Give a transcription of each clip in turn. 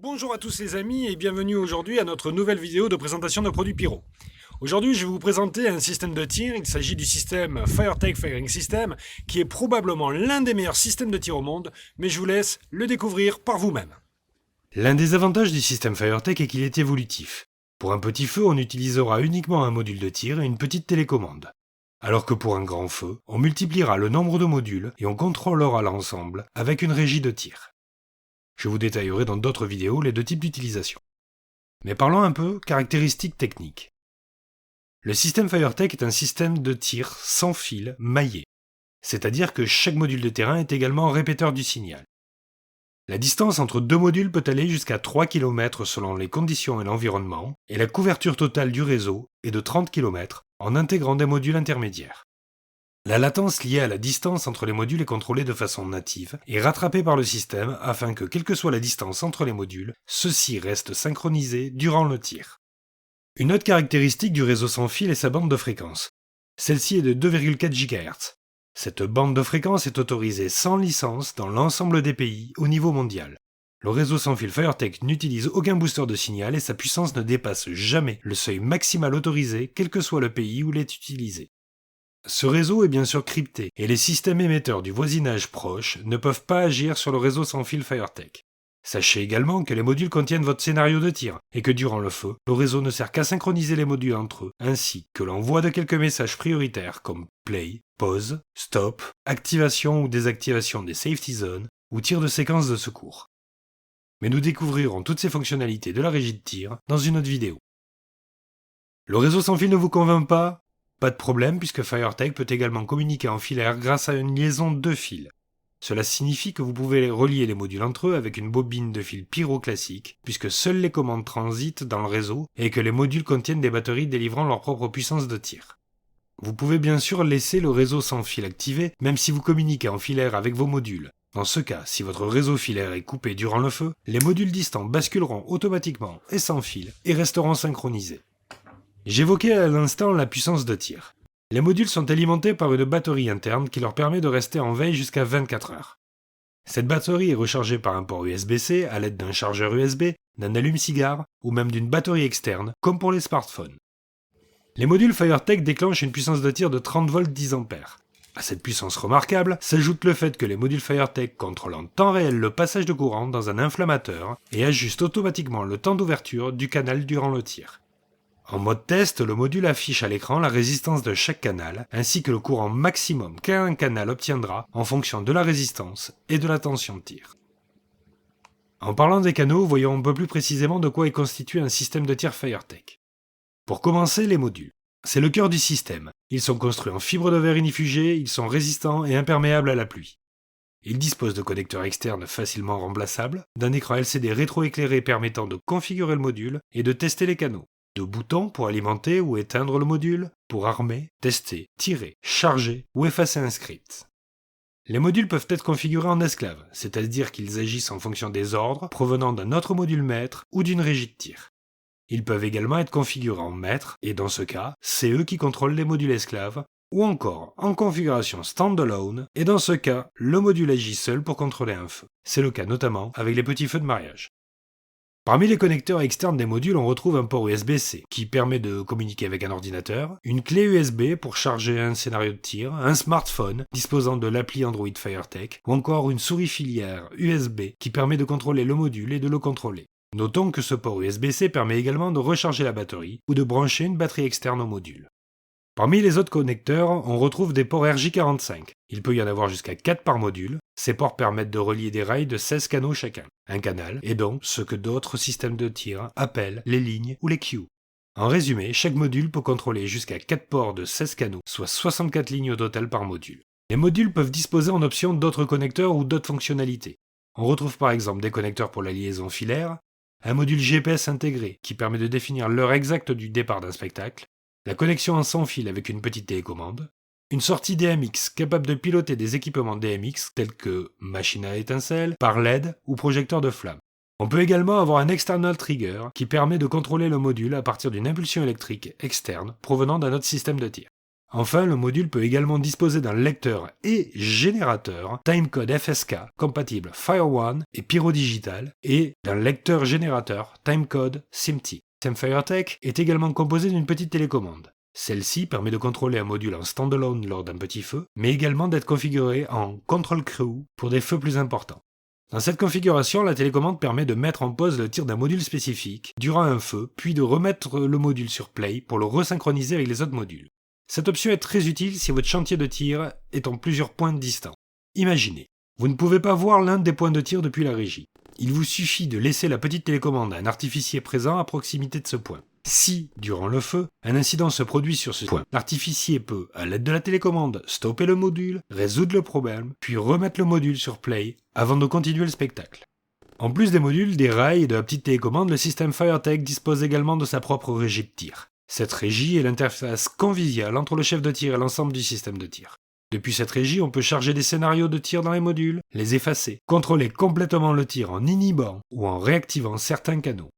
Bonjour à tous les amis et bienvenue aujourd'hui à notre nouvelle vidéo de présentation de produits Pyro. Aujourd'hui je vais vous présenter un système de tir, il s'agit du système FireTech Firing System qui est probablement l'un des meilleurs systèmes de tir au monde, mais je vous laisse le découvrir par vous-même. L'un des avantages du système FireTech est qu'il est évolutif. Pour un petit feu, on utilisera uniquement un module de tir et une petite télécommande. Alors que pour un grand feu, on multipliera le nombre de modules et on contrôlera l'ensemble avec une régie de tir. Je vous détaillerai dans d'autres vidéos les deux types d'utilisation. Mais parlons un peu caractéristiques techniques. Le système FireTech est un système de tir sans fil maillé, c'est-à-dire que chaque module de terrain est également répéteur du signal. La distance entre deux modules peut aller jusqu'à 3 km selon les conditions et l'environnement, et la couverture totale du réseau est de 30 km en intégrant des modules intermédiaires. La latence liée à la distance entre les modules est contrôlée de façon native et rattrapée par le système afin que, quelle que soit la distance entre les modules, ceux-ci restent synchronisés durant le tir. Une autre caractéristique du réseau sans fil est sa bande de fréquence. Celle-ci est de 2,4 GHz. Cette bande de fréquence est autorisée sans licence dans l'ensemble des pays au niveau mondial. Le réseau sans fil FireTech n'utilise aucun booster de signal et sa puissance ne dépasse jamais le seuil maximal autorisé quel que soit le pays où il est utilisé. Ce réseau est bien sûr crypté et les systèmes émetteurs du voisinage proche ne peuvent pas agir sur le réseau sans fil FireTech. Sachez également que les modules contiennent votre scénario de tir et que durant le feu, le réseau ne sert qu'à synchroniser les modules entre eux, ainsi que l'envoi de quelques messages prioritaires comme play, pause, stop, activation ou désactivation des safety zones ou tir de séquence de secours. Mais nous découvrirons toutes ces fonctionnalités de la régie de tir dans une autre vidéo. Le réseau sans fil ne vous convainc pas ? Pas de problème puisque FireTech peut également communiquer en filaire grâce à une liaison de fils. Cela signifie que vous pouvez relier les modules entre eux avec une bobine de fil Pyro classique puisque seules les commandes transitent dans le réseau et que les modules contiennent des batteries délivrant leur propre puissance de tir. Vous pouvez bien sûr laisser le réseau sans fil activé même si vous communiquez en filaire avec vos modules. Dans ce cas, si votre réseau filaire est coupé durant le feu, les modules distants basculeront automatiquement et sans fil et resteront synchronisés. J'évoquais à l'instant la puissance de tir. Les modules sont alimentés par une batterie interne qui leur permet de rester en veille jusqu'à 24 heures. Cette batterie est rechargée par un port USB-C à l'aide d'un chargeur USB, d'un allume-cigare ou même d'une batterie externe, comme pour les smartphones. Les modules FireTech déclenchent une puissance de tir de 30 volts 10 A. À cette puissance remarquable s'ajoute le fait que les modules FireTech contrôlent en temps réel le passage de courant dans un inflammateur et ajustent automatiquement le temps d'ouverture du canal durant le tir. En mode test, le module affiche à l'écran la résistance de chaque canal, ainsi que le courant maximum qu'un canal obtiendra en fonction de la résistance et de la tension de tir. En parlant des canaux, voyons un peu plus précisément de quoi est constitué un système de tir FireTech. Pour commencer, les modules. C'est le cœur du système. Ils sont construits en fibre de verre inifugée, ils sont résistants et imperméables à la pluie. Ils disposent de connecteurs externes facilement remplaçables, d'un écran LCD rétroéclairé permettant de configurer le module et de tester les canaux. De boutons pour alimenter ou éteindre le module, pour armer, tester, tirer, charger ou effacer un script. Les modules peuvent être configurés en esclaves, c'est-à-dire qu'ils agissent en fonction des ordres provenant d'un autre module maître ou d'une régie de tir. Ils peuvent également être configurés en maître, et dans ce cas, c'est eux qui contrôlent les modules esclaves, ou encore en configuration standalone, et dans ce cas, le module agit seul pour contrôler un feu. C'est le cas notamment avec les petits feux de mariage. Parmi les connecteurs externes des modules, on retrouve un port USB-C qui permet de communiquer avec un ordinateur, une clé USB pour charger un scénario de tir, un smartphone disposant de l'appli Android FireTech, ou encore une souris filière USB qui permet de contrôler le module et de le contrôler. Notons que ce port USB-C permet également de recharger la batterie ou de brancher une batterie externe au module. Parmi les autres connecteurs, on retrouve des ports RJ45. Il peut y en avoir jusqu'à 4 par module. Ces ports permettent de relier des rails de 16 canaux chacun. Un canal est donc ce que d'autres systèmes de tir appellent les lignes ou les queues. En résumé, chaque module peut contrôler jusqu'à 4 ports de 16 canaux, soit 64 lignes au total par module. Les modules peuvent disposer en option d'autres connecteurs ou d'autres fonctionnalités. On retrouve par exemple des connecteurs pour la liaison filaire, un module GPS intégré qui permet de définir l'heure exacte du départ d'un spectacle, la connexion en sans fil avec une petite télécommande, une sortie DMX capable de piloter des équipements DMX tels que machine à étincelles, par LED ou projecteur de flamme. On peut également avoir un external trigger qui permet de contrôler le module à partir d'une impulsion électrique externe provenant d'un autre système de tir. Enfin, le module peut également disposer d'un lecteur et générateur timecode FSK compatible FireOne et Pyro Digital et d'un lecteur générateur timecode SIMTI. Le système FireTech est également composé d'une petite télécommande. Celle-ci permet de contrôler un module en standalone lors d'un petit feu, mais également d'être configuré en Control Crew pour des feux plus importants. Dans cette configuration, la télécommande permet de mettre en pause le tir d'un module spécifique durant un feu, puis de remettre le module sur Play pour le resynchroniser avec les autres modules. Cette option est très utile si votre chantier de tir est en plusieurs points distants. Imaginez, vous ne pouvez pas voir l'un des points de tir depuis la régie. Il vous suffit de laisser la petite télécommande à un artificier présent à proximité de ce point. Si, durant le feu, un incident se produit sur ce point, l'artificier peut, à l'aide de la télécommande, stopper le module, résoudre le problème, puis remettre le module sur Play avant de continuer le spectacle. En plus des modules, des rails et de la petite télécommande, le système FireTech dispose également de sa propre régie de tir. Cette régie est l'interface conviviale entre le chef de tir et l'ensemble du système de tir. Depuis cette régie, on peut charger des scénarios de tir dans les modules, les effacer, contrôler complètement le tir en inhibant ou en réactivant certains canaux.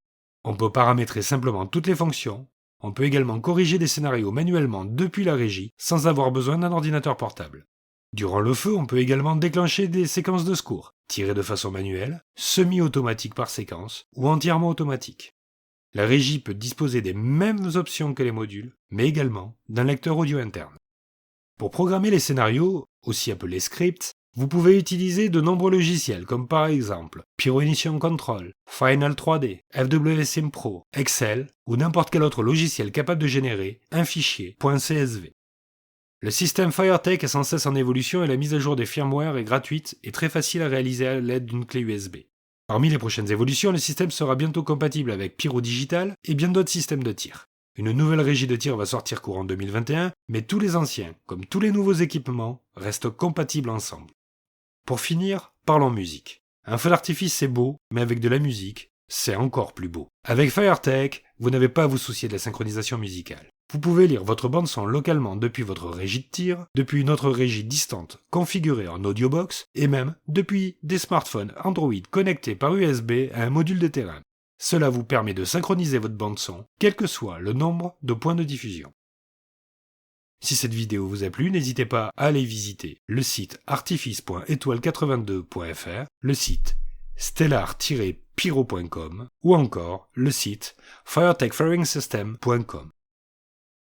On peut paramétrer simplement toutes les fonctions. On peut également corriger des scénarios manuellement depuis la régie sans avoir besoin d'un ordinateur portable. Durant le feu, on peut également déclencher des séquences de secours, tirées de façon manuelle, semi-automatique par séquence ou entièrement automatique. La régie peut disposer des mêmes options que les modules, mais également d'un lecteur audio interne. Pour programmer les scénarios, aussi appelés scripts, vous pouvez utiliser de nombreux logiciels comme par exemple Pyro Ignition Control, Final 3D, FWSim Pro, Excel ou n'importe quel autre logiciel capable de générer un fichier .csv. Le système FireTech est sans cesse en évolution et la mise à jour des firmware est gratuite et très facile à réaliser à l'aide d'une clé USB. Parmi les prochaines évolutions, le système sera bientôt compatible avec Pyro Digital et bien d'autres systèmes de tir. Une nouvelle régie de tir va sortir courant 2021, mais tous les anciens, comme tous les nouveaux équipements, restent compatibles ensemble. Pour finir, parlons musique. Un feu d'artifice c'est beau, mais avec de la musique, c'est encore plus beau. Avec FireTech, vous n'avez pas à vous soucier de la synchronisation musicale. Vous pouvez lire votre bande-son localement depuis votre régie de tir, depuis une autre régie distante configurée en audiobox, et même depuis des smartphones Android connectés par USB à un module de terrain. Cela vous permet de synchroniser votre bande-son, quel que soit le nombre de points de diffusion. Si cette vidéo vous a plu, n'hésitez pas à aller visiter le site artifice.etoile82.fr, le site stellar-pyro.com ou encore le site firetechfiringsystem.com.